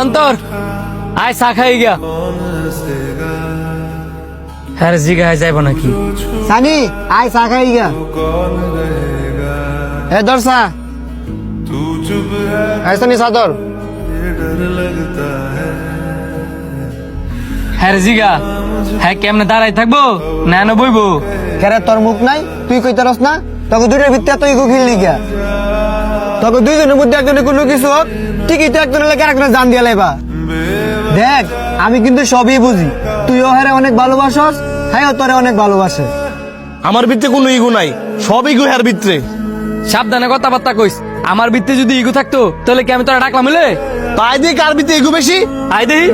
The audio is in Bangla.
অন্তর আয় চা খাই গিয়া। হ্যাঁ জিগা হয় যাইব নাকি? সানি আয় চা খাই গা। এ দর্শা সানি সাদর। হ্যাঁ জিগা হ্যাঁ কেমনে দাঁড়াই থাকবো না না বইবো? কেরে তোর মুখ নাই, তুই কইতারস না? তোকে দুইটার ভিত্তি তুই ইগো খেললি গা। তোকে দুইজনের মধ্যে একজনের কোনো কিছু হোক, ঠিকই তো একজনের লাগে আরেকজনের জান দিয়া লাইবা। দেখ আমি কিন্তু সবই বুঝি, তুইও হারে অনেক ভালোবাসস, হ্যাঁ তোরে অনেক ভালোবাসে। আমার ভিতরে কোনো ইগো নাই, সব ইগো হ্যার ভিতরে। সাবধানে কথাবার্তা কইস। আমার ভিত্তি যদি ইগো থাকতো তাহলে কি আমি তোরা ডাকলাম হলে? তাই দিয়ে কার ভিতরে ইগো বেশি? আয় দেহি।